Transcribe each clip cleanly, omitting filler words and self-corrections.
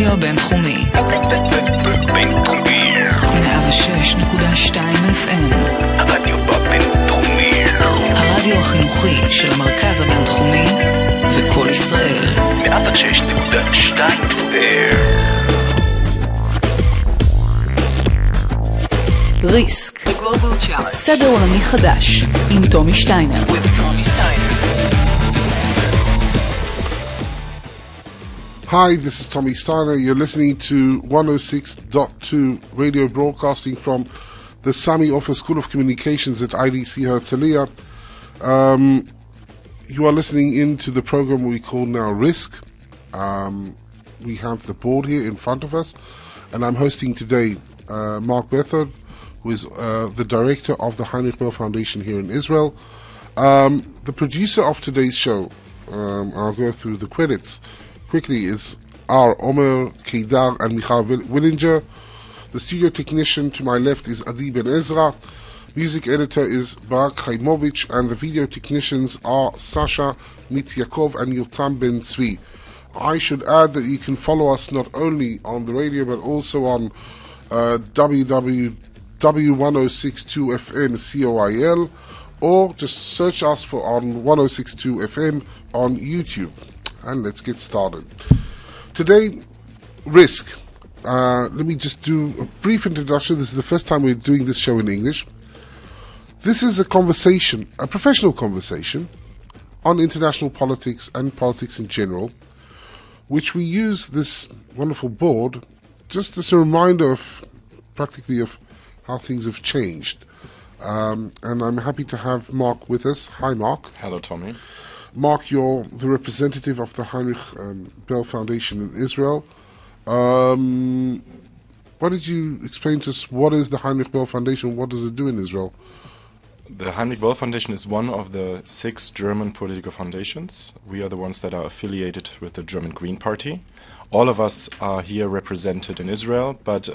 הרדיו הבינתחומי. בינתחומי. 106.2 FM. הרדיו הבינתחומי. הרדיו החינוכי של המרכז הבינתחומי זה כל ישראל. 106.2 FM. ריסק. סדר עולמי חדש עם תומי שטיינר. Hi, this is Tommy Steiner. You're listening to 106.2 radio broadcasting from the Sammy Ofer School of Communications at IDC Herzliya. You are listening into the program we call now Risk. We have the board here in front of us, and I'm hosting today Marc Berthold, who is the director of the Heinrich Böll Foundation here in Israel. The producer of today's show, I'll go through the credits quickly, is R. Omer Kedar and Michal Willinger. The studio technician to my left is Adi Ben Ezra. Music editor is Barak Chaimovich, and the video technicians are Sasha Mitzyakov and Yotam Ben Tzvi. I should add that you can follow us not only on the radio but also on www.1062fm COIL, or just search us for on 1062 FM on YouTube. And let's get started. Today, Risk. Let me just do a brief introduction. This is the first time we're doing this show in English. This is a conversation, a professional conversation, on international politics and politics in general, which we use this wonderful board just as a reminder of practically of how things have changed. And I'm happy to have Marc with us. Hi, Marc. Hello, Tommy. Marc, you're the representative of the Heinrich Böll Foundation in Israel. Why don't you explain to us what is the Heinrich Böll Foundation? What does it do in Israel? The Heinrich Böll Foundation is one of the 6 German political foundations. We are the ones that are affiliated with the German Green Party. All of us are here represented in Israel, but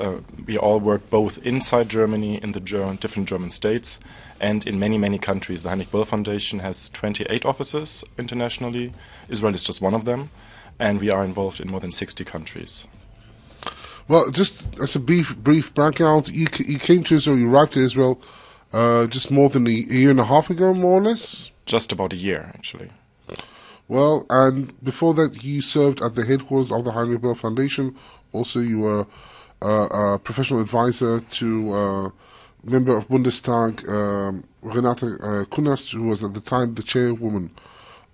we all work both inside Germany, in the different German states, and in many, many countries. The Heinrich Böll Foundation has 28 offices internationally. Israel is just one of them, and we are involved in more than 60 countries. Well, just as a brief background, you came to Israel, you arrived to Israel just more than a year and a half ago, more or less? Just about a year, actually. Well, and before that, you served at the headquarters of the Heinrich Böll Foundation. Also, you were a professional advisor to member of Bundestag, Renate Künast, who was at the time the chairwoman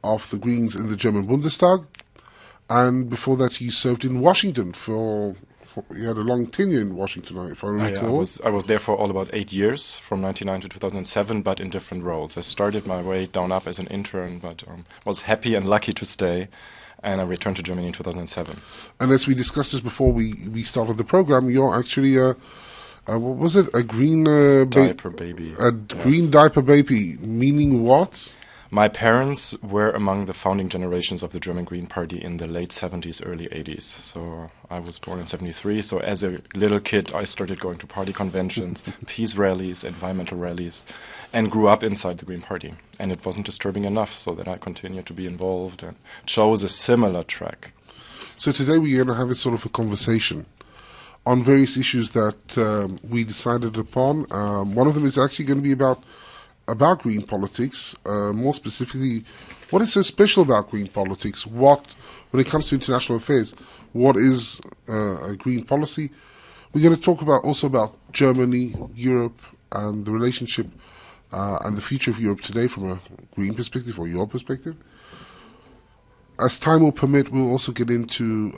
of the Greens in the German Bundestag. And before that, you served in Washington you had a long tenure in Washington, if I recall. I was there for all about 8 years, from 1999 to 2007, but in different roles. I started my way down up as an intern, but was happy and lucky to stay, and I returned to Germany in 2007. And as we discussed this before we started the program, you're actually what was it? A green diaper baby. Green diaper baby, meaning what? My parents were among the founding generations of the German Green Party in the late 70s, early 80s. So I was born in 73. So as a little kid, I started going to party conventions, peace rallies, environmental rallies, and grew up inside the Green Party. And it wasn't disturbing enough, so that I continued to be involved and chose a similar track. So today we're going to have a sort of a conversation on various issues that we decided upon. One of them is actually going to be about green politics, more specifically, what is so special about green politics? When it comes to international affairs, what is a green policy? We're going to talk also about Germany, Europe, and the relationship and the future of Europe today from a green perspective or your perspective. As time will permit, we'll also get into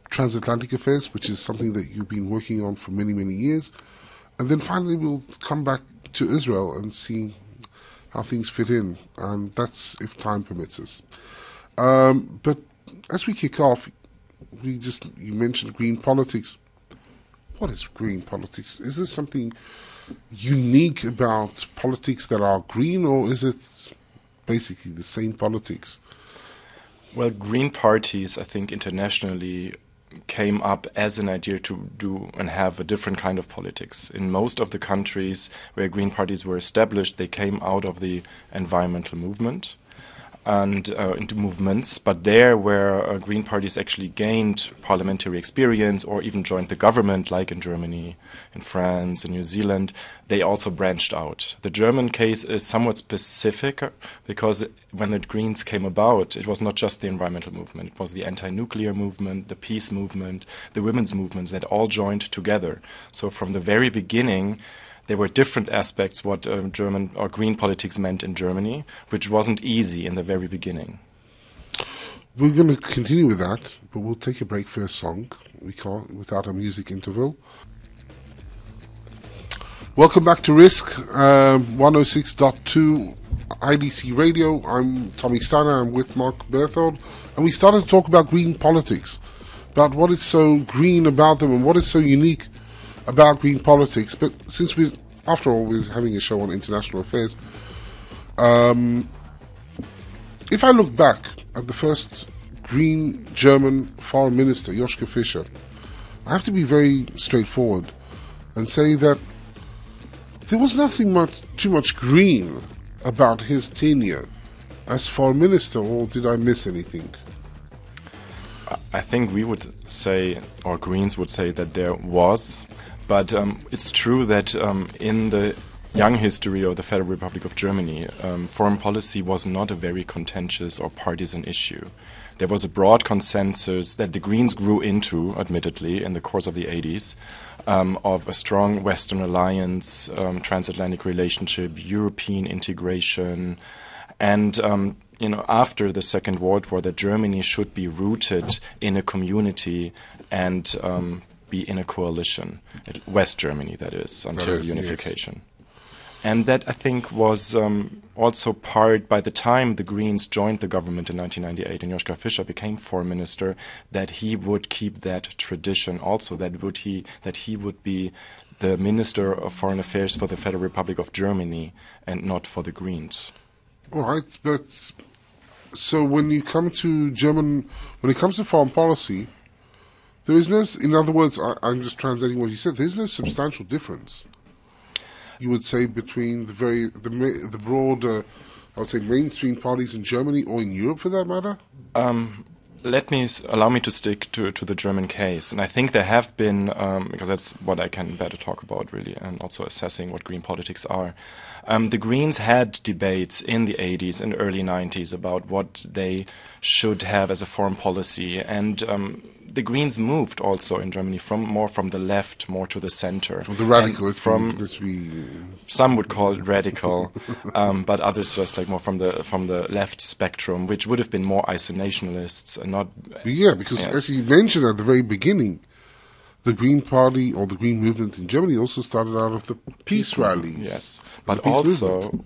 transatlantic affairs, which is something that you've been working on for many, many years. And then finally, we'll come back to Israel and see how things fit in, and that's if time permits us. But as we kick off, you mentioned green politics. What is green politics? Is there something unique about politics that are green, or is it basically the same politics? Well, green parties, I think, internationally came up as an idea to do and have a different kind of politics. In most of the countries where green parties were established, they came out of the environmental movement. and into movements, but there where Green parties actually gained parliamentary experience or even joined the government, like in Germany, in France, in New Zealand, they also branched out. The German case is somewhat specific because when the Greens came about, it was not just the environmental movement, it was the anti-nuclear movement, the peace movement, the women's movements that all joined together. So from the very beginning, there were different aspects what German or green politics meant in Germany, which wasn't easy in the very beginning. We're going to continue with that, but we'll take a break for a song. We can't without a music interval. Welcome back to Risk 106.2 IDC Radio. I'm Tommy Steiner. I'm with Marc Berthold, and we started to talk about green politics, about what is so green about them and what is so unique about green politics. But since after all, we're having a show on international affairs, if I look back at the first green German foreign minister, Joschka Fischer, I have to be very straightforward and say that there was nothing too much green about his tenure as foreign minister, or did I miss anything? I think we would say, or Greens would say, that there was. But it's true that in the young history of the Federal Republic of Germany, foreign policy was not a very contentious or partisan issue. There was a broad consensus that the Greens grew into, admittedly, in the course of the 80s, of a strong Western alliance, transatlantic relationship, European integration, and after the Second World War, that Germany should be rooted in a community and be in a coalition, West Germany, that is, until unification. Yes. And that, I think, was also part, by the time the Greens joined the government in 1998 and Joschka Fischer became foreign minister, that he would keep that tradition also, that he would be the Minister of Foreign Affairs for the Federal Republic of Germany and not for the Greens. All right, but so when it comes to foreign policy, there is no, in other words, I'm just translating what you said, there's no substantial difference, you would say, between the broad, I would say, mainstream parties in Germany or in Europe, for that matter? Allow me to stick to the German case. And I think there have been, because that's what I can better talk about, really, and also assessing what green politics are. The Greens had debates in the 80s and early 90s about what they should have as a foreign policy. And the Greens moved also in Germany from the left, more to the center. From the radical, some would call it radical, but others just like more from the left spectrum, which would have been more isolationists and not. Yeah, because as you mentioned at the very beginning, the Green Party or the Green Movement in Germany also started out of the peace rallies. Yes, but also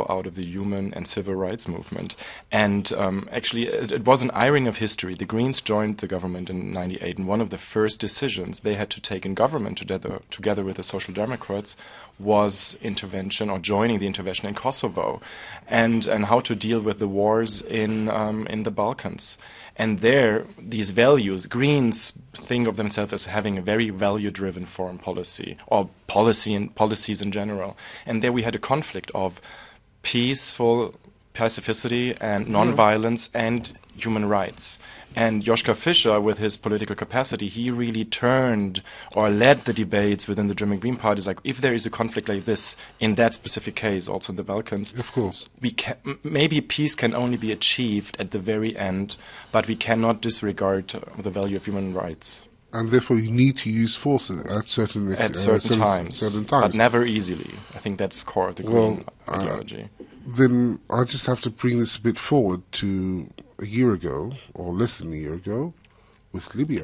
out of the human and civil rights movement. And actually, it was an irony of history. The Greens joined the government in '98, and one of the first decisions they had to take in government together with the Social Democrats was intervention or joining the intervention in Kosovo, and how to deal with the wars in the Balkans. And there, these values, Greens think of themselves as having a very value-driven foreign policy, or policies in general. And there we had a conflict of pacifity and non-violence and human rights. And Joschka Fischer, with his political capacity, he really turned or led the debates within the German Green Party. Like, if there is a conflict like this in that specific case, also in the Balkans, of course, maybe peace can only be achieved at the very end, but we cannot disregard the value of human rights. And therefore, you need to use force at certain times, but never easily. I think that's the core of the Green ideology. Then I just have to bring this a bit forward to a year ago, or less than a year ago, with Libya.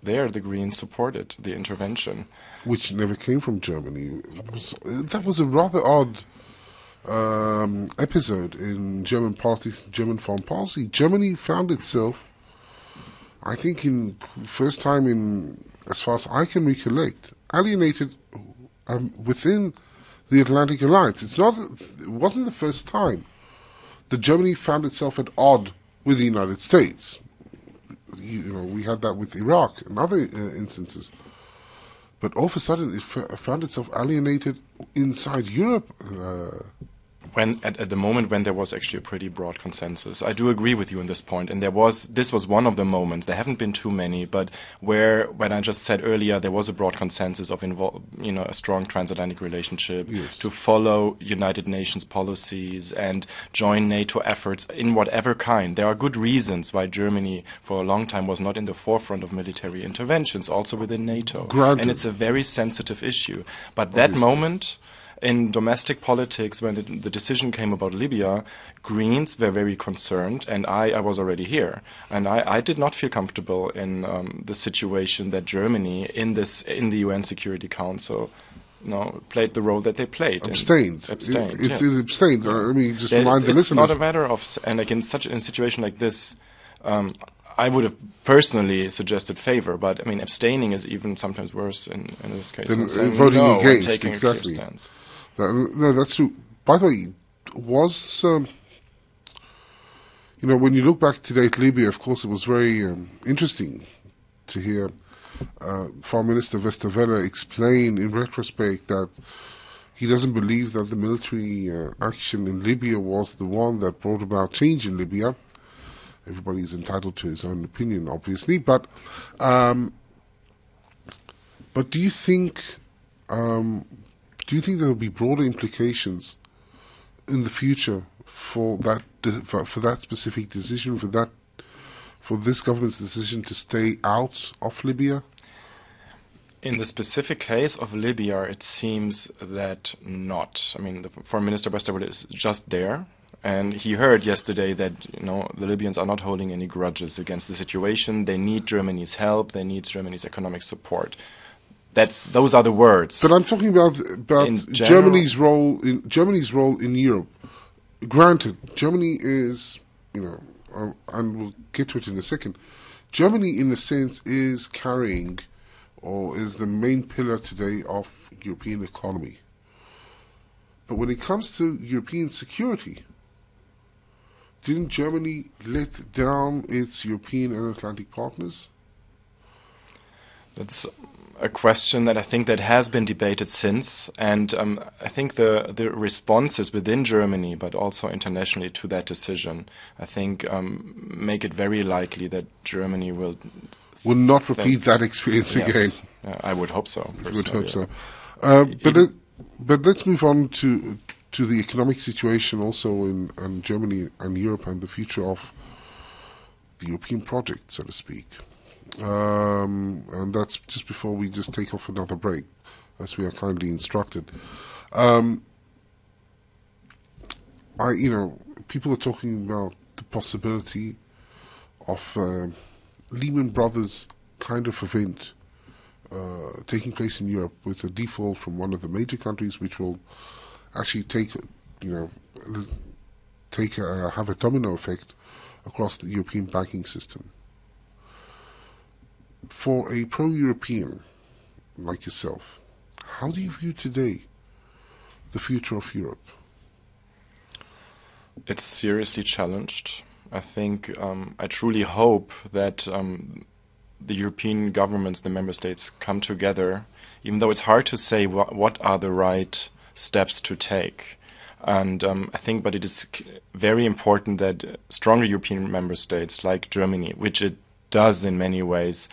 There, the Greens supported the intervention, which never came from Germany. That was a rather odd episode in German politics, German foreign policy. Germany found itself, I think, in first time in, as far as I can recollect, alienated within the Atlantic Alliance. It wasn't the first time that Germany found itself at odds with the United States. We had that with Iraq and other instances. But all of a sudden, it found itself alienated inside Europe. At the moment when there was actually a pretty broad consensus. I do agree with you on this point, and this was one of the moments. There haven't been too many, but when I just said earlier, there was a broad consensus of a strong transatlantic relationship, Yes. to follow United Nations policies and join NATO efforts in whatever kind. There are good reasons why Germany for a long time was not in the forefront of military interventions, also within NATO. Granted. And it's a very sensitive issue. But that Obviously. moment in domestic politics, when the decision came about Libya, Greens were very concerned, and I was already here, and I did not feel comfortable in the situation that Germany in the UN Security Council, played the role that they played. Abstained. Abstained. It yes. is abstained. I mean, just remind the It's listeners. not a matter of, and like in a situation like this, I would have personally suggested favor, but I mean, abstaining is even sometimes worse in this case Than, than saying voting no and against, taking exactly. a clear stance. No, that's true. By the way, when you look back today at Libya, of course, it was very interesting to hear Foreign Minister Westerwelle explain in retrospect that he doesn't believe that the military action in Libya was the one that brought about change in Libya. Everybody is entitled to his own opinion, obviously, but do you think there will be broader implications in the future for that specific decision, for this government's decision to stay out of Libya? In the specific case of Libya, it seems that not. I mean, the Foreign Minister Westerwelle is just there, and he heard yesterday that the Libyans are not holding any grudges against the situation. They need Germany's help. They need Germany's economic support. Those are the words. But I'm talking about Germany's role in Europe. Granted, Germany is, and we'll get to it in a second. Germany, in a sense, is carrying, or is the main pillar today of European economy. But when it comes to European security, didn't Germany let down its European and Atlantic partners? That's a question that I think that has been debated since, and I think the responses within Germany, but also internationally to that decision, I think make it very likely that Germany will not repeat that experience again. I would hope so. I would hope so. But let's move on to the economic situation also in Germany and Europe and the future of the European project, so to speak. And that's just before we just take off another break, as we are kindly instructed. People are talking about the possibility of Lehman Brothers kind of event taking place in Europe with a default from one of the major countries, which will actually have a domino effect across the European banking system. For a pro-European like yourself, how do you view today the future of Europe? It's seriously challenged. I think I truly hope that the European governments, the member states, come together, even though it's hard to say what are the right steps to take. And I think, but it is very important that stronger European member states like Germany, which it does in many ways,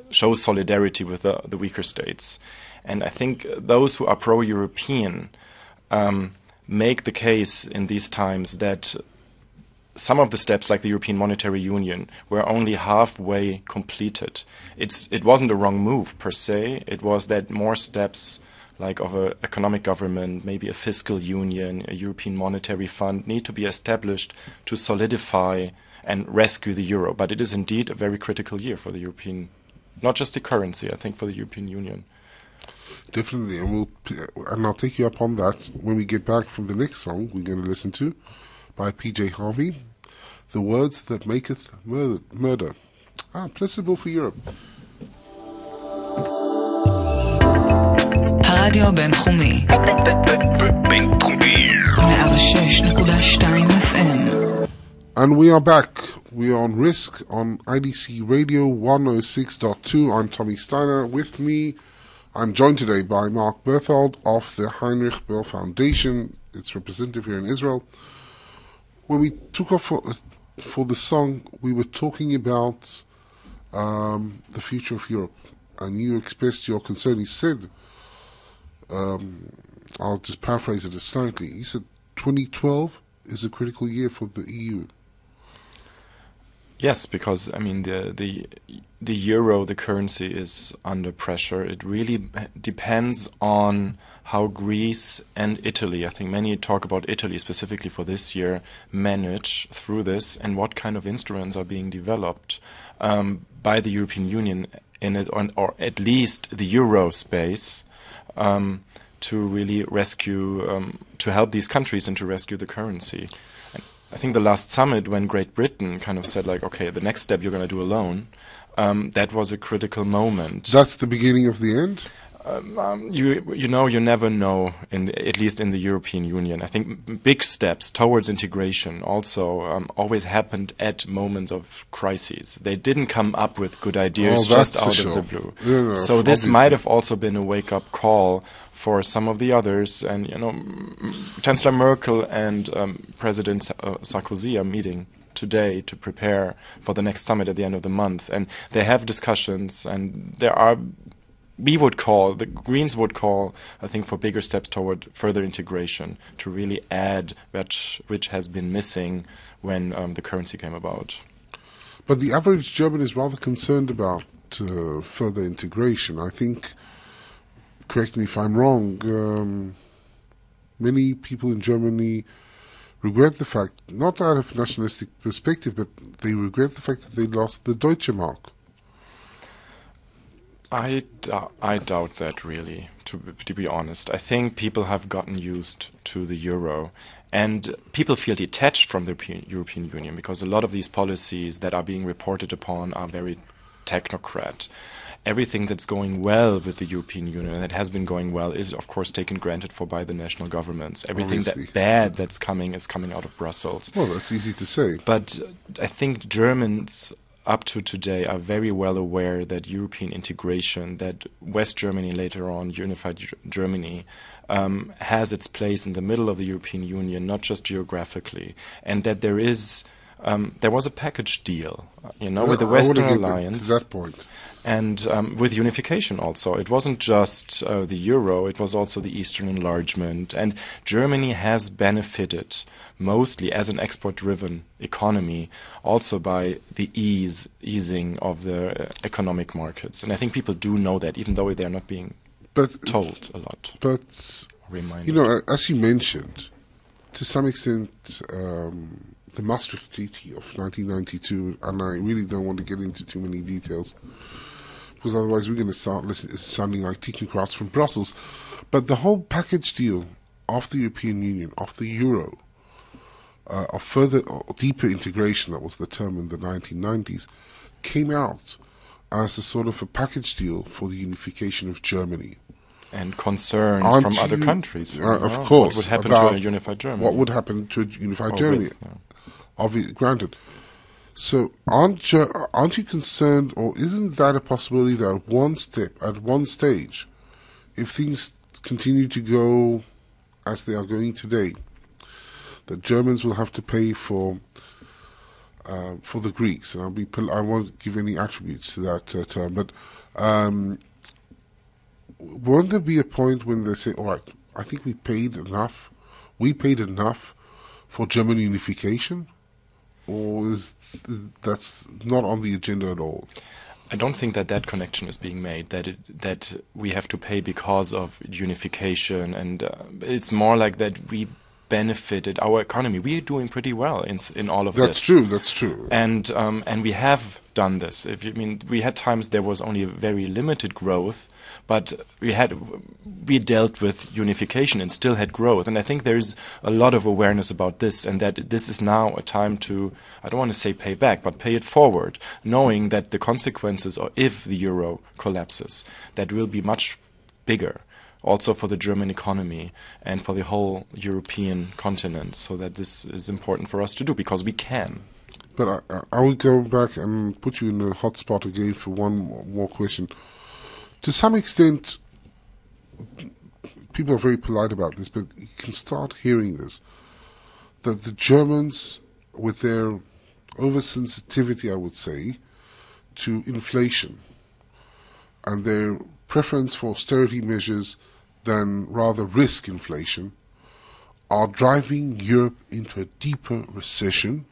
show solidarity with the weaker states. And I think those who are pro-European make the case in these times that some of the steps, like the European Monetary Union, were only halfway completed. It wasn't a wrong move per se. It was that more steps, like of an economic government, maybe a fiscal union, a European monetary fund, need to be established to solidify and rescue the euro. But it is indeed a very critical year for the European, not just the currency, I think for the European Union. Definitely, and I'll take you up on that when we get back from the next song we're going to listen to by PJ Harvey, The Words That Maketh Murder. Plausible for Europe. הרדיו בינתחומי 106.2 FM. And we are back. We are on Risk on IDC Radio 106.2. I'm Tommy Steiner. I'm joined today by Marc Berthold of the Heinrich Böll Foundation, its representative here in Israel. When we took off for the song, we were talking about the future of Europe, and you expressed your concern. You said, I'll just paraphrase it slightly, you said 2012 is a critical year for the EU. Yes, because I mean the euro, the currency, is under pressure. It really depends on how Greece and Italy, I think many talk about Italy specifically for this year, manage through this, and what kind of instruments are being developed by the European Union in it, or at least the euro space, to really rescue, to help these countries and to rescue the currency. And I think the last summit, when Great Britain kind of said, like, okay, the next step you're going to do alone, that was a critical moment. That's the beginning of the end? You never know, at least in the European Union. I think big steps towards integration also always happened at moments of crises. They didn't come up with good ideas just out of the blue. No, so this might have also been a wake-up call for some of the others. And, Chancellor Merkel and President Sarkozy are meeting today to prepare for the next summit at the end of the month. And they have discussions, and there are... the Greens would call, I think, for bigger steps toward further integration, to really add which has been missing when the currency came about. But the average German is rather concerned about further integration. I think, correct me if I'm wrong, many people in Germany regret the fact, not out of nationalistic perspective, but they regret the fact that they lost the Deutsche Mark. I doubt that, really, to be honest. I think people have gotten used to the euro, and people feel detached from the European Union because a lot of these policies that are being reported upon are very technocrat. Everything that's going well with the European Union, and that has been going well, is of course taken granted for by the national governments. Everything that bad that's coming is coming out of Brussels. Well, that's easy to say. But I think Germans up to today are very well aware that European integration, that West Germany, later on unified Germany, has its place in the middle of the European Union, not just geographically, and that there was a package deal, with the Western Alliance. To that point. And with unification also. It wasn't just the euro, it was also the Eastern enlargement. And Germany has benefited mostly as an export-driven economy also by the easing of the economic markets. And I think people do know that, even though they're not being told a lot. But, reminded. As you mentioned, to some extent, the Maastricht Treaty of 1992, and I really don't want to get into too many details, because otherwise we're going to start sounding like technocrats from Brussels. But the whole package deal of the European Union, of the euro, of further deeper integration, that was the term in the 1990s, came out as a sort of a package deal for the unification of Germany. And concerns from other countries. Of course. What would happen to a unified Germany? What would happen to a unified Germany? Granted. So aren't you concerned, or isn't that a possibility that at one stage, if things continue to go as they are going today, that Germans will have to pay for the Greeks? And I won't give any attributes to that term, but won't there be a point when they say, all right, I think we paid enough for German unification? Or that's not on the agenda at all? I don't think that connection is being made, that we have to pay because of unification, and it's more like that we benefited our economy. We are doing pretty well in all of this. That's true. And we have done this. We had times there was only a very limited growth, but we dealt with unification and still had growth. And I think there's a lot of awareness about this, and that this is now a time to, I don't want to say pay back, but pay it forward, knowing that the consequences, or if the euro collapses, that will be much bigger, also for the German economy and for the whole European continent, so that this is important for us to do, because we can. But I will go back and put you in a hot spot again for one more question. To some extent, people are very polite about this, but you can start hearing this, that the Germans, with their oversensitivity, I would say, to inflation, and their preference for austerity measures than rather risk inflation, are driving Europe into a deeper recession.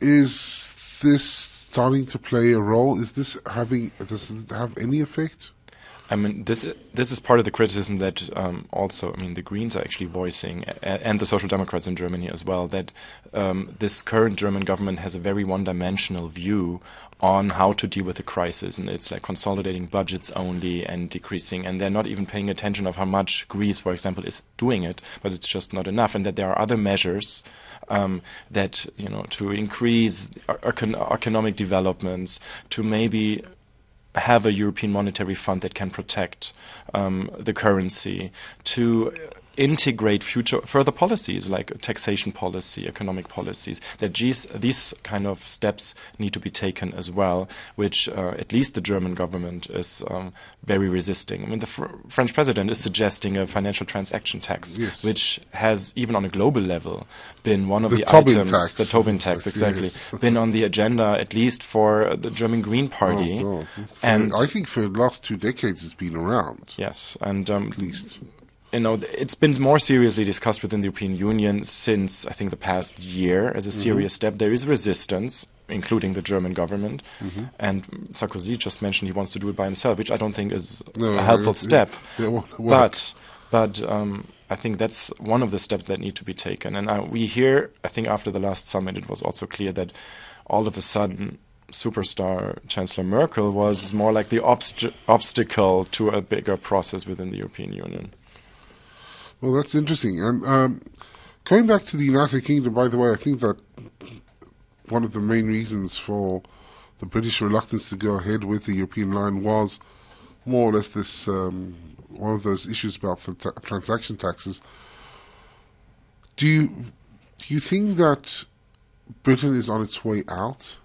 Is this starting to play a role? Does it have any effect? I mean, this is part of the criticism that also, I mean, the Greens are actually voicing, and the Social Democrats in Germany as well, that this current German government has a very one-dimensional view on how to deal with the crisis, and it's like consolidating budgets only and decreasing, and they're not even paying attention of how much Greece, for example, is doing it, but it's just not enough, and that there are other measures that, you know, to increase economic developments, to maybe have a European monetary fund that can protect the currency, to integrate further policies like taxation policy, economic policies, that these kind of steps need to be taken as well, which at least the German government is very resisting. I mean, the French president is suggesting a financial transaction tax, yes, which has, even on a global level, been one of the Tobin items, tax. the Tobin tax, exactly, yes, been on the agenda, at least for the German Green Party. Oh, God. And I think for the last 2 decades it's been around. yes, and At least. you know, it's been more seriously discussed within the European Union since, I think, the past year as a serious step. There is resistance, including the German government. And Sarkozy just mentioned he wants to do it by himself, which I don't think is a helpful step. But I think that's one of the steps that need to be taken. And we hear, I think after the last summit, it was also clear that all of a sudden superstar Chancellor Merkel was more like the obstacle to a bigger process within the European Union. Well, that's interesting. And going back to the United Kingdom, by the way, I think that one of the main reasons for the British reluctance to go ahead with the European line was more or less this one of those issues about the transaction taxes. Do you think that Britain is on its way out?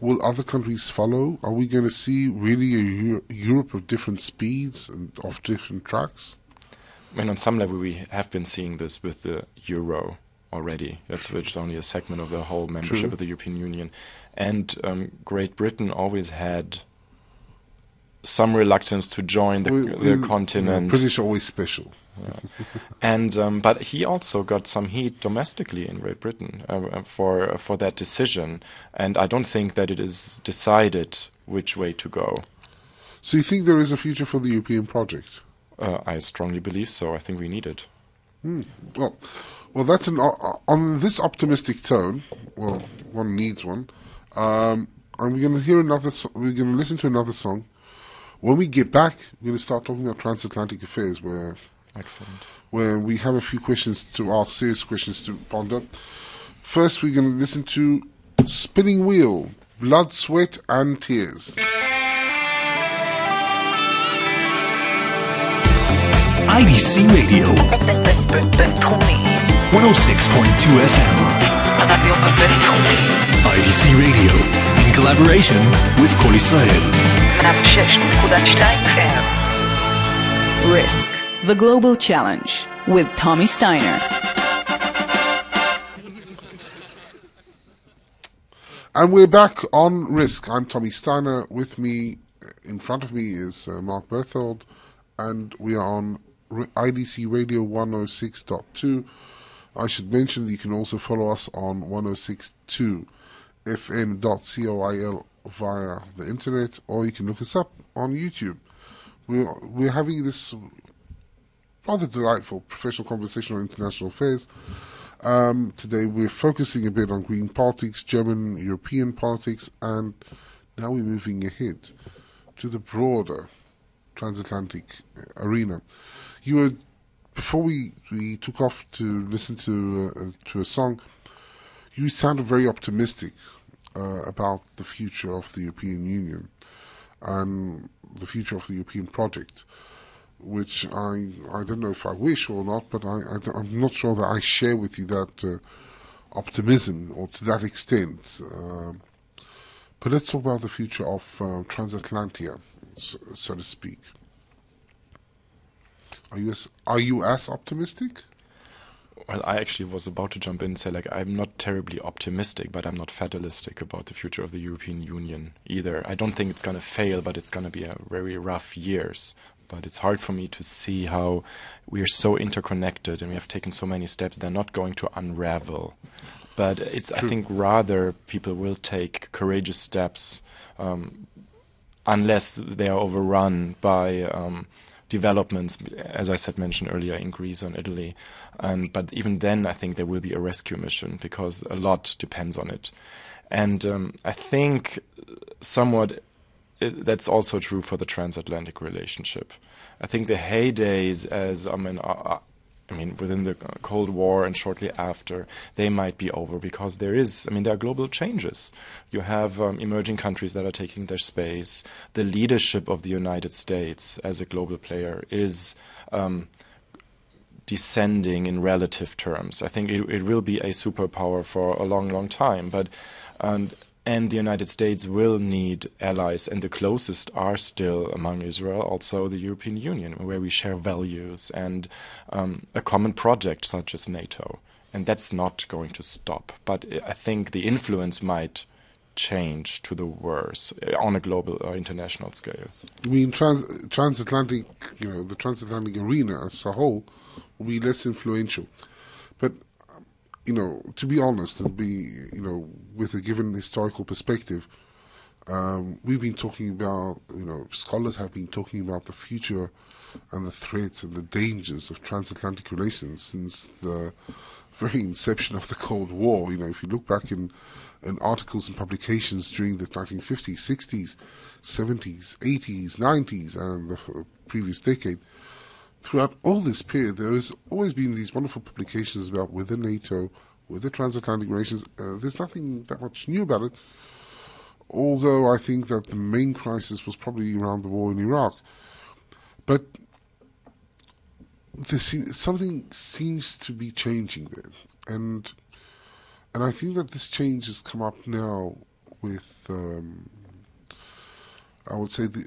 Will other countries follow? Are we going to see really a Europe of different speeds and of different tracks? I mean, on some level, we have been seeing this with the euro already. That's which is only a segment of the whole membership of the European Union. And Great Britain always had some reluctance to join the continent. British are always special. And but he also got some heat domestically in Great Britain for that decision. And I don't think that it is decided which way to go. So you think there is a future for the European project? I strongly believe so. I think we need it. Well, that's on this optimistic tone. Well, one needs one. And we're going to hear another. We're going to listen to another song. When we get back, we're going to start talking about transatlantic affairs, where we have a few questions to ask, serious questions to ponder. First, we're going to listen to Spinning Wheel, Blood, Sweat and Tears. IDC Radio 106.2 FM. IDC Radio in collaboration with Kol Israel. Risk, the Global Challenge with Tommy Steiner. And we're back on Risk. I'm Tommy Steiner. With me, in front of me, is Marc Berthold, and we are on IDC Radio 106.2. I should mention that you can also follow us on 106.2 fm.coil via the internet, or you can look us up on YouTube. We're having this rather delightful professional conversation on international affairs. Today we're focusing a bit on green politics, German European politics, and now we're moving ahead to the broader transatlantic arena. Before we took off to listen to a song, you sounded very optimistic about the future of the European Union and the future of the European project, which I don't know if I wish or not, but I'm not sure that I share with you that optimism or to that extent. But let's talk about the future of transatlantia. so to speak. Are you as optimistic? Well, I actually was about to jump in and say, like, I'm not terribly optimistic, but I'm not fatalistic about the future of the European Union either. I don't think it's going to fail, but it's going to be a very rough years. But it's hard for me to see how we are so interconnected and we have taken so many steps. They're not going to unravel. But it's, I think, rather people will take courageous steps unless they are overrun by developments, as I said, mentioned earlier, in Greece and Italy. But even then, I think there will be a rescue mission because a lot depends on it. And I think somewhat that's also true for the transatlantic relationship. I think the heydays, as I mean, within the Cold War and shortly after, they might be over because there are global changes. You have emerging countries that are taking their space. The leadership of the United States as a global player is descending in relative terms. I think it will be a superpower for a long, long time. And the United States will need allies, and the closest are still among Israel, also the European Union, where we share values and a common project such as NATO. And that's not going to stop. But I think the influence might change to the worse on a global or international scale. I mean, transatlantic, the transatlantic arena as a whole will be less influential. But to be honest and be, with a given historical perspective, we've been talking about, scholars have been talking about the future and the threats and the dangers of transatlantic relations since the very inception of the Cold War. If you look back in articles and publications during the 1950s, 60s, 70s, 80s, 90s, and the previous decade, throughout all this period, there has always been these wonderful publications about whether NATO, whether transatlantic relations. There's nothing that much new about it, although I think that the main crisis was probably around the war in Iraq. But something seems to be changing there. And I think that this change has come up now with, I would say, the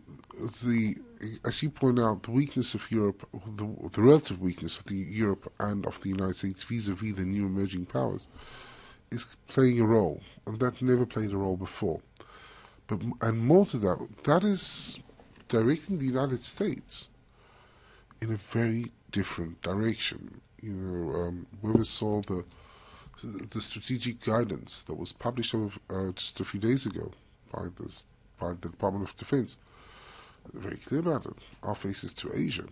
as you point out, the weakness of Europe, the relative weakness of Europe and of the United States vis-à-vis the new emerging powers, is playing a role, and that never played a role before. And more to that is directing the United States in a very different direction. Whoever saw the strategic guidance that was published just a few days ago by the Department of Defense, very clear about it. Our face is to Asia,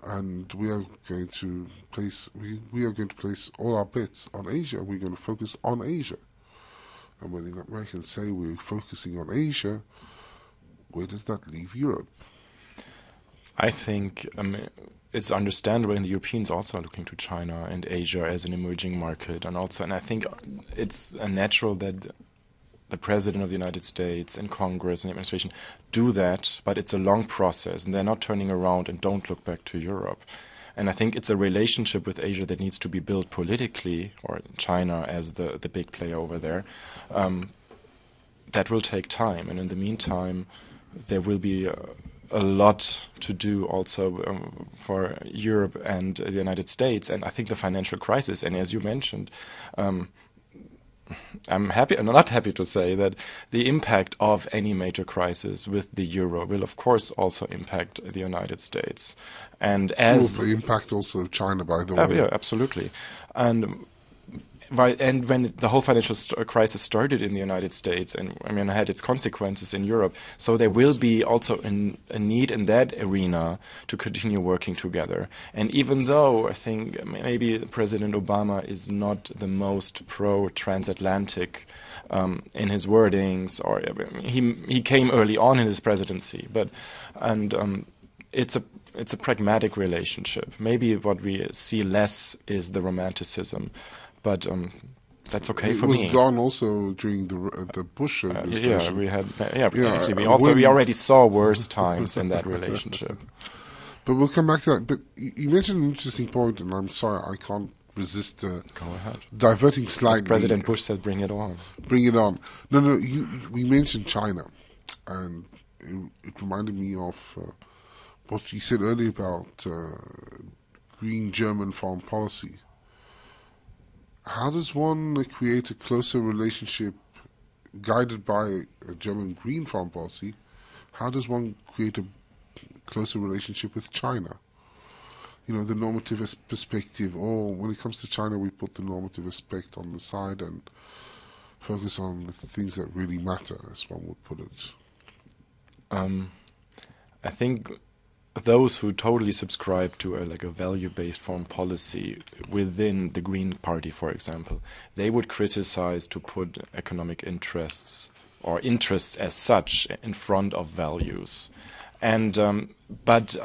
and we are going to place all our bets on Asia. We're going to focus on Asia. And when the Americans say we're focusing on Asia, where does that leave Europe? I think it's understandable, and the Europeans also are looking to China and Asia as an emerging market, and I think it's natural that the President of the United States and Congress and the administration do that, but it's a long process, and they're not turning around and don't look back to Europe. And I think it's a relationship with Asia that needs to be built politically, or China as the big player over there. That will take time, and in the meantime, there will be a lot to do also for Europe and the United States. And I think the financial crisis, and as you mentioned, I'm not happy to say that the impact of any major crisis with the euro will, of course, also impact the United States. And as the impact also China, by the way. Yeah, absolutely. And when the whole financial crisis started in the United States, and had its consequences in Europe, so there will be also a need in that arena to continue working together. And even though I think maybe President Obama is not the most pro-transatlantic in his wordings, or he came early on in his presidency, it's a pragmatic relationship. Maybe what we see less is the romanticism. But that's okay for me. It was gone also during the Bush administration. We already saw worse times in that relationship. But we'll come back to that. But you mentioned an interesting point, and I'm sorry, I can't resist Go ahead. Diverting slightly. As President Bush said, bring it on. Bring it on. No, we mentioned China, and it reminded me of what you said earlier about green German foreign policy. How does one create a closer relationship guided by a German green foreign policy? How does one create a closer relationship with China? The normative perspective, or when it comes to China, we put the normative aspect on the side and focus on the things that really matter, as one would put it. I think those who totally subscribe to a value-based foreign policy within the Green Party, for example, they would criticize to put economic interests or interests as such in front of values, but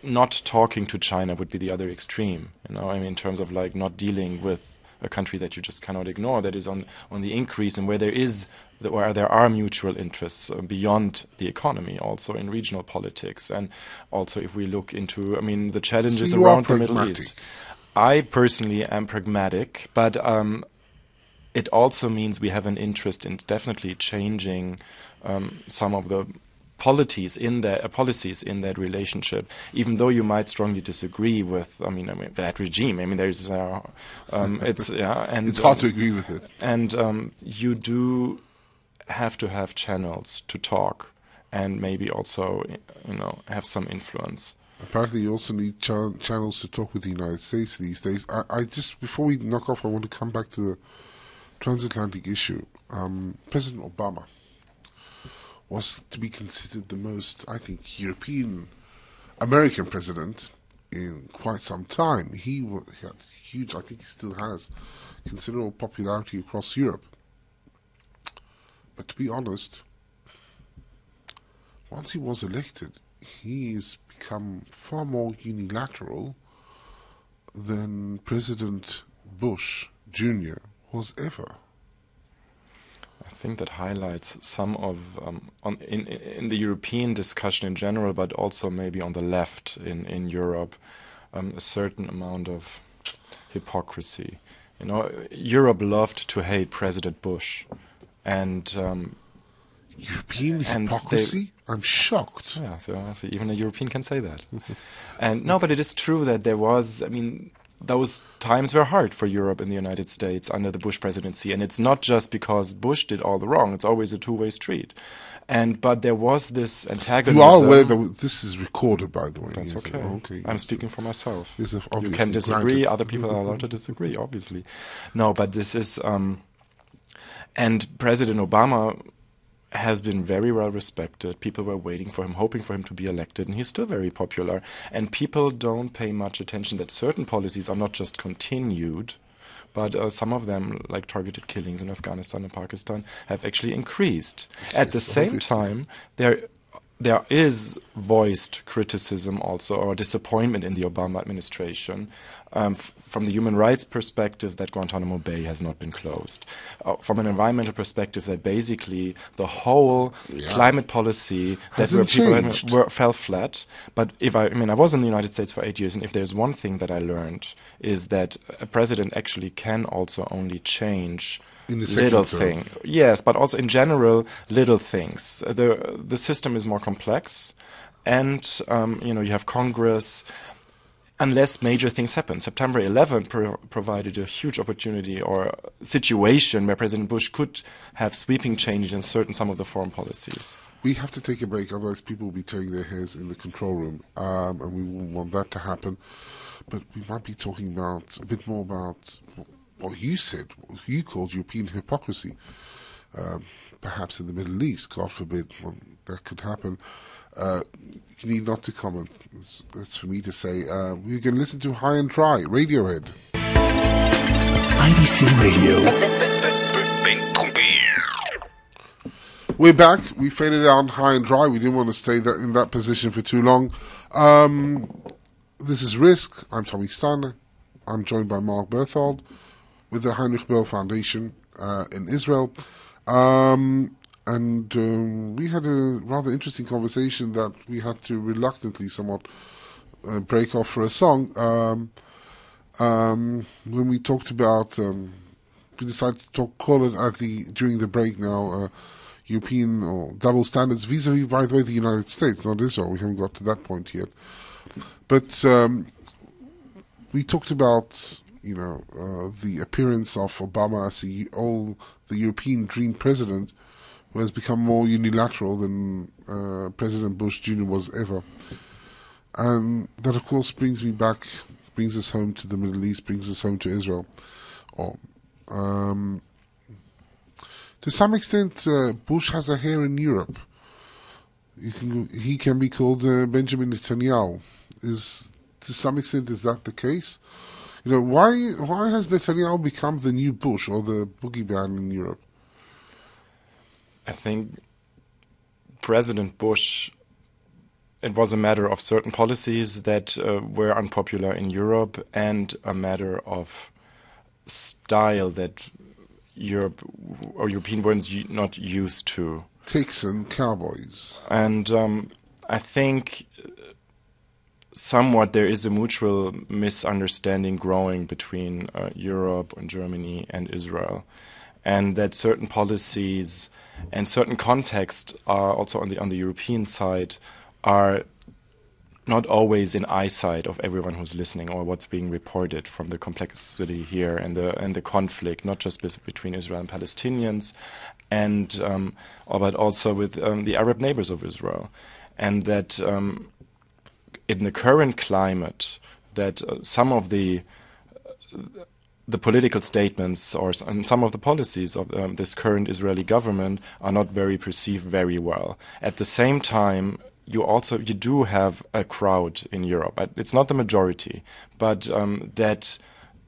not talking to China would be the other extreme. In terms of not dealing with a country that you just cannot ignore, that is on the increase, and where there are mutual interests beyond the economy, also in regional politics, and also if we look into the challenges around the Middle East. I personally am pragmatic, but it also means we have an interest in definitely changing some of the policies in that relationship, even though you might strongly disagree with that regime. There's it's hard to agree with it, and you do have to have channels to talk, and maybe also have some influence. Apparently, you also need channels to talk with the United States these days. I just, before we knock off, I want to come back to the transatlantic issue. President Obama was to be considered the most, I think, European-American president in quite some time. He had huge, I think he still has, considerable popularity across Europe. But to be honest, once he was elected, he has become far more unilateral than President Bush Jr. was ever. I think that highlights some of, in the European discussion in general, but also maybe on the left in Europe, a certain amount of hypocrisy. Europe loved to hate President Bush, and European hypocrisy? I'm shocked. Yeah, so even a European can say that. And no, but it is true that there was, those times were hard for Europe and the United States under the Bush presidency, and it's not just because Bush did all the wrong. It's always a two-way street. But there was this antagonism. You are aware that this is recorded, by the way. That's okay. Okay. I'm speaking for myself. You can disagree. Other people are allowed to disagree, obviously. No, but this is... and President Obama has been very well respected. People were waiting for him, hoping for him to be elected, and he's still very popular. And people don't pay much attention that certain policies are not just continued, but some of them, like targeted killings in Afghanistan and Pakistan, have actually increased. At the same time, there is voiced criticism also, or disappointment in the Obama administration, from the human rights perspective that Guantanamo Bay has not been closed. From an environmental perspective, that basically the whole climate policy fell flat. But I was in the United States for 8 years, and if there's one thing that I learned is that a president actually can also only change little thing. Yes, but also in general, little things. The system is more complex, and you have Congress. Unless major things happen. September 11 provided a huge opportunity or situation where President Bush could have sweeping changes in some of the foreign policies. We have to take a break, otherwise people will be tearing their hairs in the control room, and we won't want that to happen. But we might be talking a bit more about what you said, what you called European hypocrisy. Perhaps in the Middle East, God forbid, that could happen. You need not to comment. That's for me to say. We're going to listen to High and Dry, Radiohead. IDC Radio. We're back. We faded out High and Dry. We didn't want to stay in that position for too long. This is Risk. I'm Tommy Steiner. I'm joined by Marc Berthold with the Heinrich Böll Foundation in Israel. And we had a rather interesting conversation that we had to reluctantly somewhat break off for a song. When we talked about, we decided to call it during the break now, European or double standards vis-a-vis, by the way, the United States, not Israel. We haven't got to that point yet. But we talked about, the appearance of Obama as the European dream president, who has become more unilateral than President Bush Jr. was ever. And that, of course, brings us home to the Middle East, brings us home to Israel. To some extent, Bush has a hair in Europe. He can be called Benjamin Netanyahu. To some extent, is that the case? Why has Netanyahu become the new Bush or the boogeyman in Europe? I think President Bush, it was a matter of certain policies that were unpopular in Europe and a matter of style that Europe or European were not used to. Texan cowboys. And I think somewhat there is a mutual misunderstanding growing between Europe and Germany and Israel, and that certain policies and certain contexts are also on the European side are not always in eyesight of everyone who's listening or what's being reported from the complexity here and the conflict, not just between Israel and Palestinians, but also with the Arab neighbors of Israel, and that in the current climate, that some of the political statements and some of the policies of this current Israeli government are not perceived very well. At the same time, you do have a crowd in Europe. It's not the majority, but that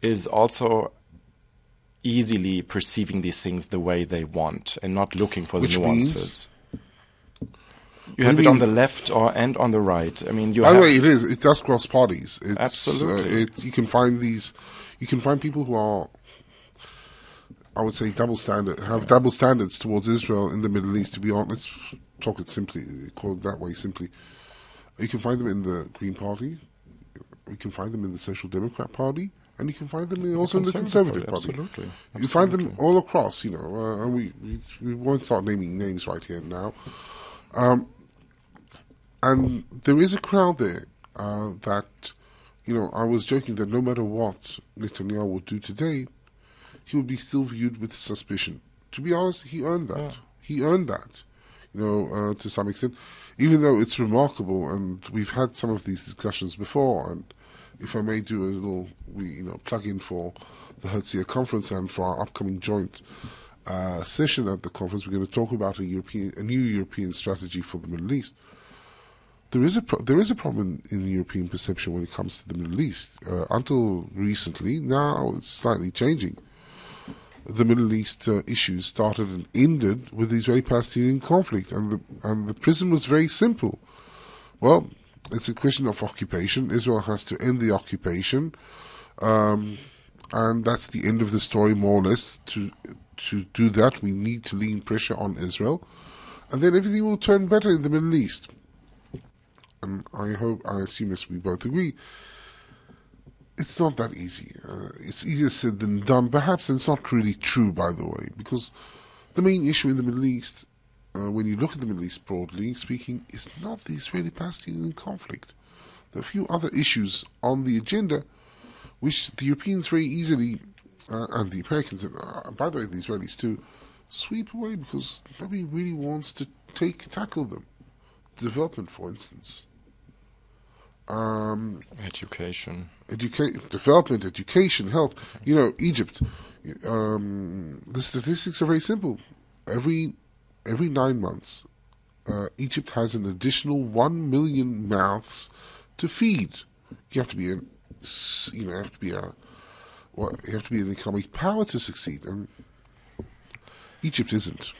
is also easily perceiving these things the way they want and not looking for the nuances. You have it on the left and on the right. I mean, by the way, it does cross parties. Absolutely. You can find people who are, I would say, have double standards towards Israel in the Middle East. To be honest, talk it simply, call it that way simply. You can find them in the Green Party. You can find them in the Social Democrat Party. And you can find them also in the Conservative Party. Absolutely. You find them all across, and we won't start naming names right here now. And there is a crowd there that, I was joking that no matter what Netanyahu would do today, he would be still viewed with suspicion. To be honest, he earned that. Yeah. He earned that, to some extent, even though it's remarkable, and we've had some of these discussions before, and if I may do a little, plug in for the Herzliya conference and for our upcoming joint session at the conference, we're going to talk about a new European strategy for the Middle East. There is a problem in European perception when it comes to the Middle East. Until recently, now it's slightly changing. The Middle East issues started and ended with the Israeli-Palestinian conflict, and the prism was very simple. Well, it's a question of occupation. Israel has to end the occupation, and that's the end of the story, more or less. To do that, we need to lean pressure on Israel, and then everything will turn better in the Middle East. And I assume, as we both agree, it's not that easy. It's easier said than done, perhaps, and it's not really true, by the way, because the main issue in the Middle East, when you look at the Middle East broadly speaking, is not the Israeli-Palestinian conflict. There are a few other issues on the agenda which the Europeans very easily, and the Americans, by the way, the Israelis too, sweep away because nobody really wants to tackle them. Development, for instance. Education. Development, education, health. Egypt. The statistics are very simple. Every 9 months, Egypt has an additional 1 million mouths to feed. You have to be an economic power to succeed, and Egypt isn't.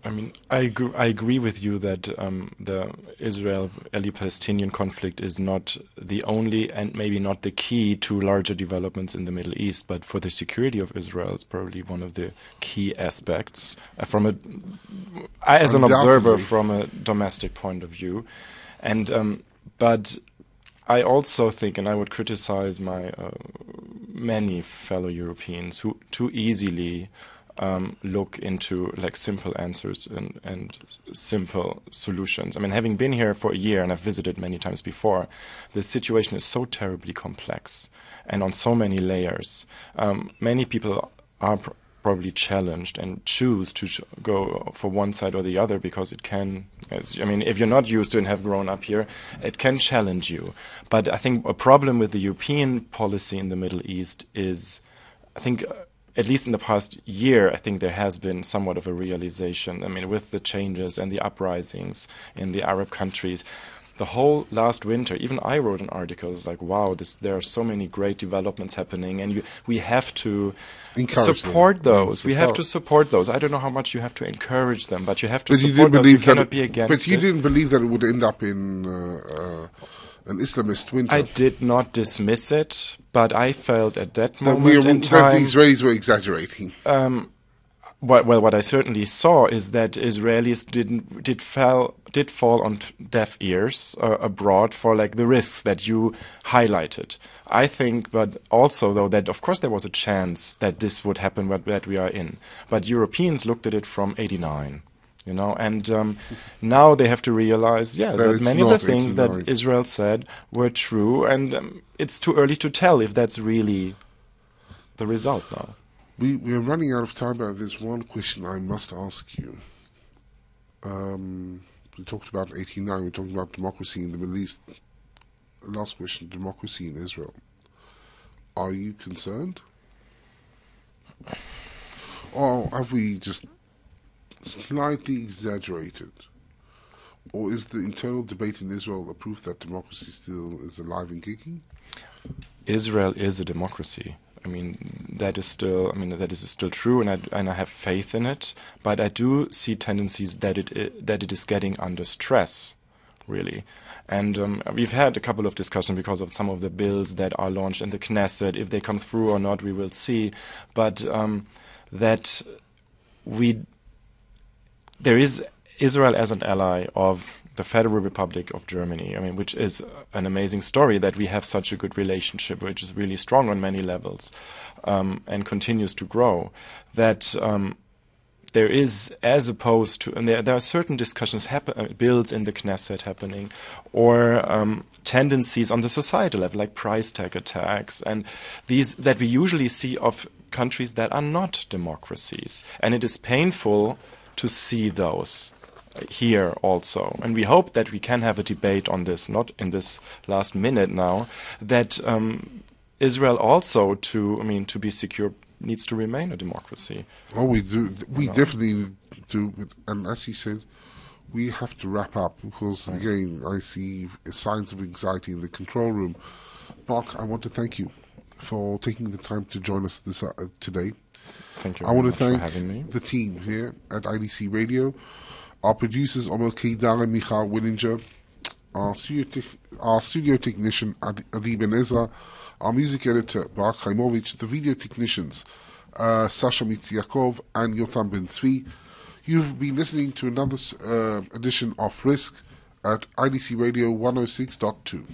I mean, I agree with you that the Israeli-Palestinian conflict is not the only and maybe not the key to larger developments in the Middle East, but for the security of Israel, it's probably one of the key aspects as an observer from a domestic point of view. And but I also think, and I would criticize my many fellow Europeans who too easily look into like simple answers and simple solutions. I mean, having been here for a year and I've visited many times before, the situation is so terribly complex and on so many layers. Many people are probably challenged and choose to go for one side or the other because it can, I mean, if you're not used to and have grown up here, it can challenge you. But I think a problem with the European policy in the Middle East is, I think, at least in the past year, I think there has been somewhat of a realization. I mean, with the changes and the uprisings in the Arab countries, the whole last winter, even I wrote an article like, wow, there are so many great developments happening, and we have to support those. We have to support those. I don't know how much you have to encourage them, but you have to support those. You cannot be against it. But you didn't believe that it would end up in an Islamist winter. I did not dismiss it, but I felt at that moment in time that the Israelis were exaggerating. What I certainly saw is that Israelis did fall on deaf ears abroad for like the risks that you highlighted. I think, but also though that of course there was a chance that this would happen that we are in. But Europeans looked at it from '89, you know, and now they have to realize, that many of the things 89. That Israel said were true, and it's too early to tell if that's really the result now. We are running out of time, but there's one question I must ask you. We talked about 89, we're talking about democracy in the Middle East. Last question, democracy in Israel. Are you concerned? Or have we just slightly exaggerated? Or is the internal debate in Israel a proof that democracy still is alive and kicking? Israel is a democracy. I mean, that is still true, and I have faith in it. But I do see tendencies that it is getting under stress, really. And we've had a couple of discussions because of some of the bills that are launched in the Knesset. If they come through or not, we will see. But there is Israel as an ally of the Federal Republic of Germany, I mean, which is an amazing story that we have such a good relationship, which is really strong on many levels, and continues to grow. That there is, as opposed to, and there are certain discussions, bills in the Knesset happening, or tendencies on the societal level, like price tag attacks, and these that we usually see of countries that are not democracies. And it is painful to see those here also, and we hope that we can have a debate on this, not in this last minute now, that Israel also, to be secure, needs to remain a democracy. Oh, we do. We definitely do. And as he said, we have to wrap up because, again, I see signs of anxiety in the control room. Marc, I want to thank you for taking the time to join us today. Thank you. I want to thank for having me. The team here at IDC Radio. Our producers, Omer Keidar and Michal Willinger. Our studio technician, Adi Ben Ezra. Our music editor, Barak Chaimovich. The video technicians, Sasha Mitziakov and Yotam Ben Tzvi. You've been listening to another edition of Risk at IDC Radio 106.2.